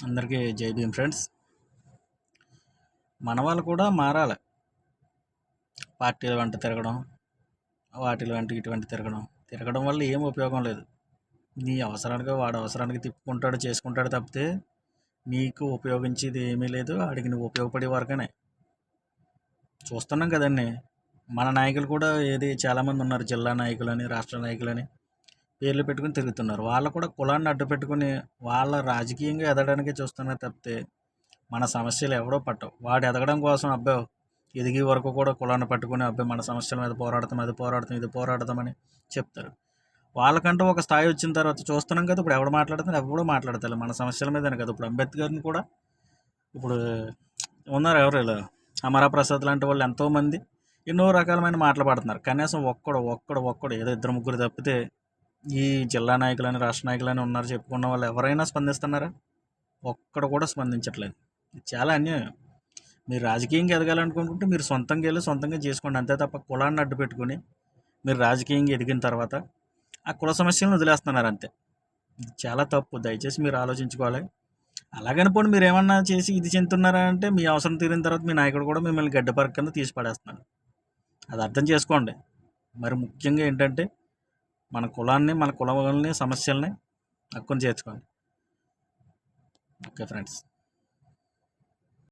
అందరికీ జై భీమ్ ఫ్రెండ్స్. మన వాళ్ళు కూడా మారాలి. పార్టీల వెంట తిరగడం, వాటిల వెంట ఇటువంటి తిరగడం వల్ల ఏం ఉపయోగం లేదు. నీ అవసరానికి వాడు అవసరానికి తిప్పుకుంటాడు, చేసుకుంటాడు తప్పితే నీకు ఉపయోగించేది ఏమీ లేదు. ఆడికి నువ్వు ఉపయోగపడే వరకనే చూస్తున్నాం కదండి. మన నాయకులు కూడా చాలామంది ఉన్నారు, జిల్లా నాయకులని, రాష్ట్ర నాయకులని పేర్లు పెట్టుకుని తిరుగుతున్నారు. వాళ్ళు కూడా కులాన్ని అడ్డు పెట్టుకుని వాళ్ళ రాజకీయంగా ఎదగడానికే చూస్తున్నారు తప్పితే మన సమస్యలు ఎవడో పట్టవు. వాడు ఎదగడం కోసం అబ్బాయి ఎదిగే వరకు కూడా కులాన్ని పట్టుకుని అబ్బాయి మన సమస్యల మీద పోరాడతాం, అది పోరాడతాం, ఇది పోరాడతామని చెప్తారు. వాళ్ళకంటూ ఒక స్థాయి వచ్చిన తర్వాత చూస్తున్నాం కదా, ఇప్పుడు ఎవడు మాట్లాడుతున్నారు, ఎవడో మాట్లాడతారు మన సమస్యల మీదనే కదా. ఇప్పుడు అంబేద్కర్ని కూడా ఇప్పుడు ఉన్నారు ఎవరు ఇలా అమరాప్రసాద్ లాంటి వాళ్ళు ఎంతోమంది ఎన్నో రకాలమైన మాటలు పడుతున్నారు. కనీసం ఒక్కడు ఏదో ఇద్దరు ముగ్గురు తప్పితే ఈ జిల్లా నాయకులని, రాష్ట్ర నాయకులని ఉన్నారు చెప్పుకున్న వాళ్ళు ఎవరైనా స్పందిస్తున్నారా? ఒక్కడు కూడా స్పందించట్లేదు. ఇది చాలా అన్యాయం. మీరు రాజకీయంగా ఎదగాలనుకుంటుంటే మీరు సొంతంగా వెళ్ళి సొంతంగా చేసుకోండి, అంతే తప్ప కులాన్ని అడ్డు పెట్టుకుని మీరు రాజకీయంగా ఎదిగిన తర్వాత ఆ కుల సమస్యలను వదిలేస్తున్నారు అంతే. ఇది చాలా తప్పు. దయచేసి మీరు ఆలోచించుకోవాలి. అలాగని పోనీ మీరు ఏమన్నా చేసి ఇది చెందుతున్నారా అంటే మీ అవసరం తీరిన తర్వాత మీ నాయకుడు కూడా మిమ్మల్ని గడ్డపరక కింద తీసి పడేస్తున్నాడు. అది అర్థం చేసుకోండి. మరి ముఖ్యంగా ఏంటంటే మన కులాన్ని, మన కుల సమస్యల్ని హక్కుని చేర్చుకోండి. Okay friends.